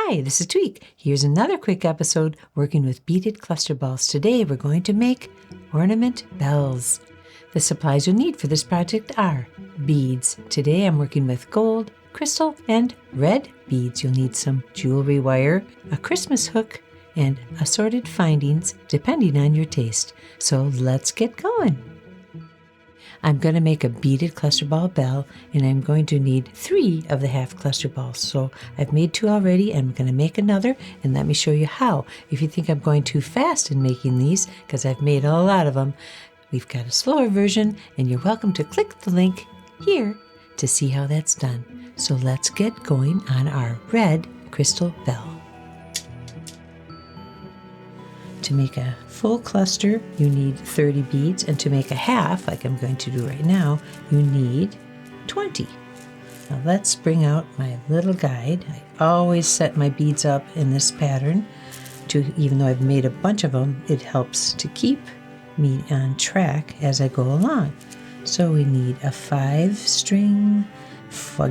Hi, this is Tweek. Here's another quick episode working with beaded cluster balls. Today we're going to make ornament bells. The supplies you'll need for this project are beads. Today I'm working with gold, crystal, and red beads. You'll need some jewelry wire, a Christmas hook, and assorted findings depending on your taste. So let's get going. I'm going to make a beaded cluster ball bell, and I'm going to need 3 of the half cluster balls. So I've made 2 already, and I'm going to make another, and let me show you how. If you think I'm going too fast in making these, because I've made a lot of them, we've got a slower version, and you're welcome to click the link here to see how that's done. So let's get going on our red crystal bell. To make a full cluster, you need 30 beads, and to make a half, like I'm going to do right now, you need 20. Now let's bring out my little guide. I always set my beads up in this pattern, even though I've made a bunch of them, it helps to keep me on track as I go along. So we need a 5-string,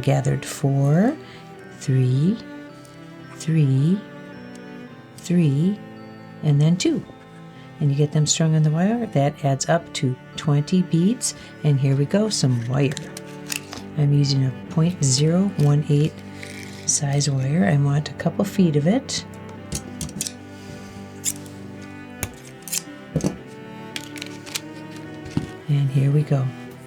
gathered 4, 3, 3, 3, and then 2. And you get them strung on the wire. That adds up to 20 beads. And here we go, some wire. I'm using a 0.018 size wire. I want a couple feet of it. And here we go.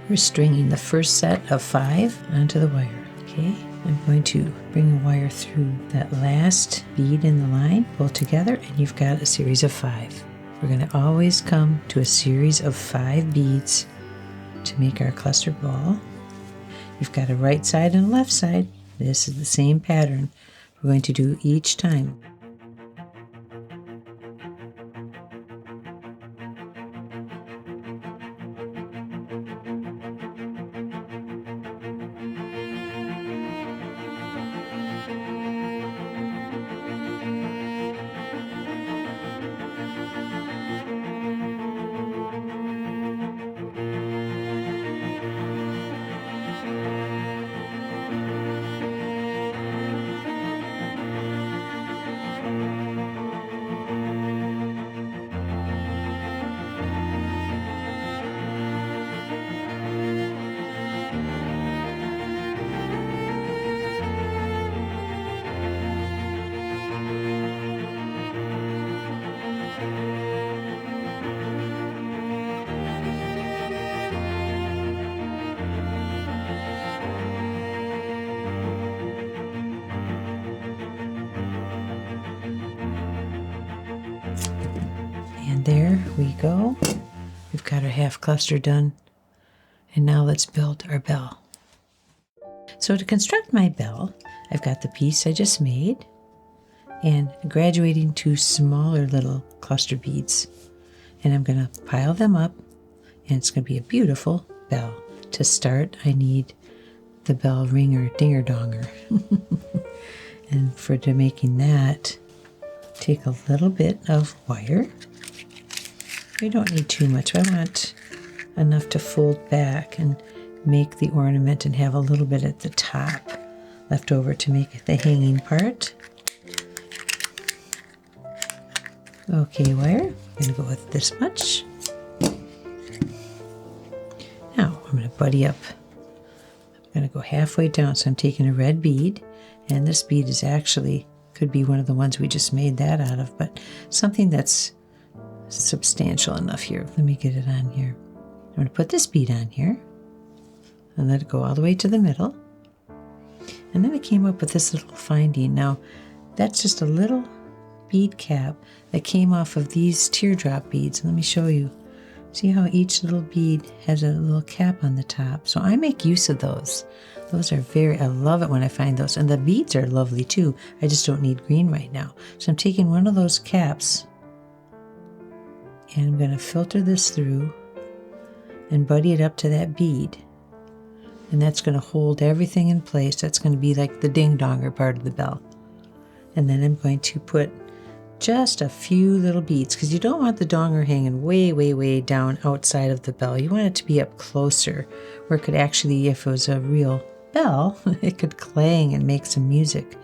We're stringing the first set of 5 onto the wire. Okay, I'm going to bring the wire through that last bead in the line, pull together, and you've got a series of 5. We're going to always come to a series of 5 beads to make our cluster ball. You've got a right side and a left side. This is the same pattern we're going to do each time. And there we go. We've got our half cluster done. And now let's build our bell. So to construct my bell, I've got the piece I just made and graduating to smaller little cluster beads. And I'm going to pile them up, and it's going to be a beautiful bell. To start, I need the bell ringer dinger-donger. And for making that, take a little bit of wire. We don't need too much. I want enough to fold back and make the ornament and have a little bit at the top left over to make the hanging part. Okay, wire. I'm going to go with this much. Now I'm going to buddy up. I'm going to go halfway down. So I'm taking a red bead, and this bead is actually could be one of the ones we just made that out of, but something that's substantial enough here. Let me get it on here. I'm going to put this bead on here and let it go all the way to the middle. And then I came up with this little finding. Now, that's just a little bead cap that came off of these teardrop beads. Let me show you. See how each little bead has a little cap on the top? So I make use of those. Those are I love it when I find those. And the beads are lovely too. I just don't need green right now. So I'm taking one of those caps, and I'm going to filter this through and buddy it up to that bead. And that's going to hold everything in place. That's going to be like the ding-donger part of the bell. And then I'm going to put just a few little beads, because you don't want the donger hanging way, way, way down outside of the bell. You want it to be up closer, where it could actually, if it was a real bell, it could clang and make some music.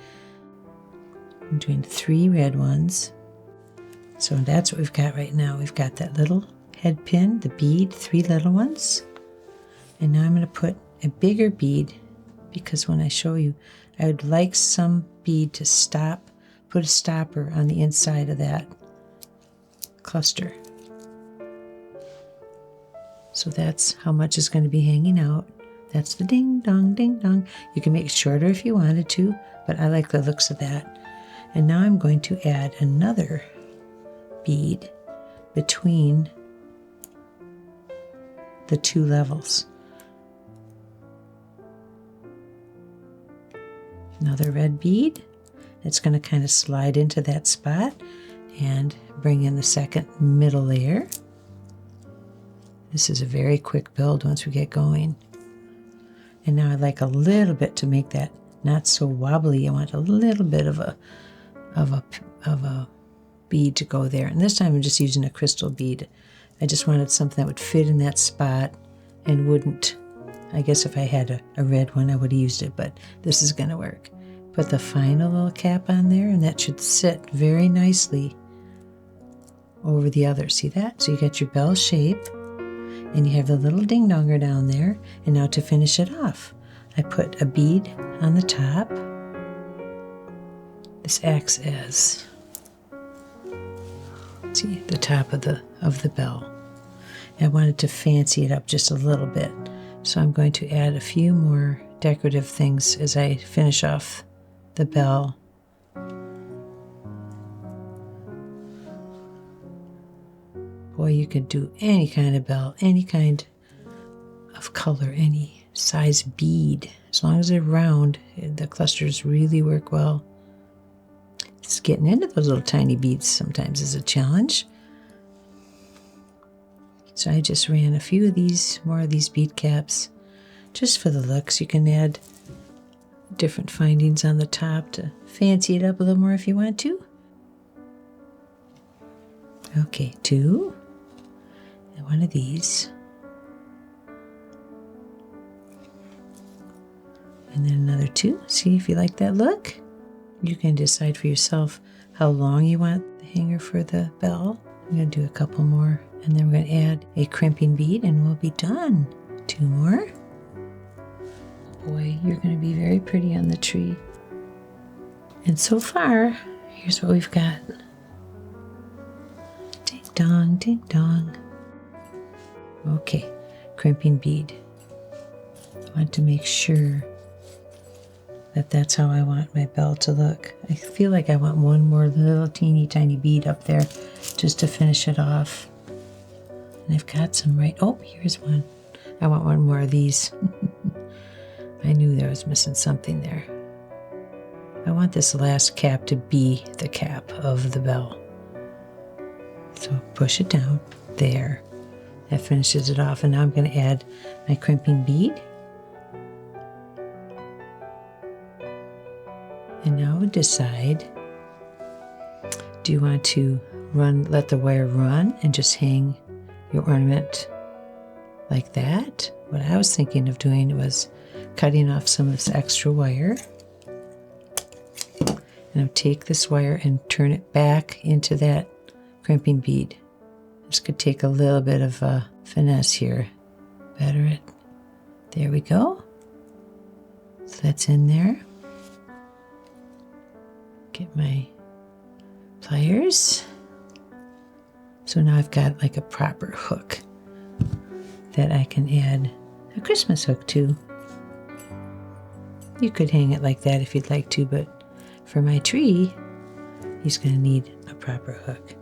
I'm doing 3 red ones. So that's what we've got right now. We've got that little head pin, the bead, 3 little ones. And now I'm going to put a bigger bead, because when I show you, I would like some bead to stop, put a stopper on the inside of that cluster. So that's how much is going to be hanging out. That's the ding dong, ding dong. You can make it shorter if you wanted to, but I like the looks of that. And now I'm going to add another bead between the 2 levels. Another red bead. It's going to kind of slide into that spot and bring in the second middle layer. This is a very quick build once we get going. And now I'd like a little bit to make that not so wobbly. I want a little bit of a bead to go there. And this time I'm just using a crystal bead. I just wanted something that would fit in that spot and wouldn't. I guess if I had a red one, I would have used it, but this is going to work. Put the final little cap on there, and that should sit very nicely over the other. See that? So you got your bell shape, and you have the little ding-donger down there. And now to finish it off, I put a bead on the top. This acts as, see, the top of the bell. And I wanted to fancy it up just a little bit. So I'm going to add a few more decorative things as I finish off the bell. Boy, you could do any kind of bell, any kind of color, any size bead. As long as they're round, the clusters really work well. Just getting into those little tiny beads sometimes is a challenge. So I just ran a few of these, more of these bead caps, just for the looks. You can add different findings on the top to fancy it up a little more if you want to. Okay, 2, and one of these. And then another 2. See if you like that look. You can decide for yourself how long you want the hanger for the bell. I'm going to do a couple more. And then we're going to add a crimping bead and we'll be done. 2 more. Boy, you're going to be very pretty on the tree. And so far, here's what we've got. Ding dong, ding dong. Okay, crimping bead. I want to make sure that that's how I want my bell to look. I feel like I want one more little teeny tiny bead up there just to finish it off. And I've got some right, oh, here's one. I want one more of these. I knew there was missing something there. I want this last cap to be the cap of the bell. So push it down, there. That finishes it off, and now I'm going to add my crimping bead. And now decide, do you want to let the wire run and just hang your ornament like that? What I was thinking of doing was cutting off some of this extra wire. And I'll take this wire and turn it back into that crimping bead. This could take a little bit of finesse here. Better it. There we go. So that's in there. Get my pliers. So now I've got like a proper hook that I can add a Christmas hook to. You could hang it like that if you'd like to, but for my tree, he's going to need a proper hook.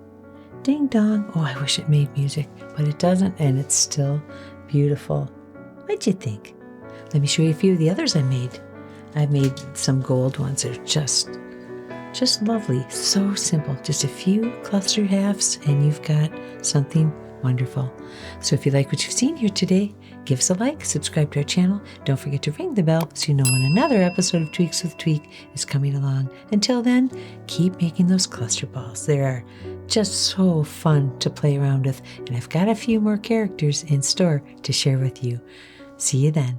Ding dong. Oh, I wish it made music, but it doesn't, and it's still beautiful. What'd you think? Let me show you a few of the others I made. I made some gold ones. They're just lovely. So simple. Just a few clustered halves, and you've got something wonderful. So if you like what you've seen here today, give us a like, subscribe to our channel. Don't forget to ring the bell so you know when another episode of Tweaks with Tweek is coming along. Until then, keep making those cluster balls. They are just so fun to play around with, and I've got a few more characters in store to share with you. See you then.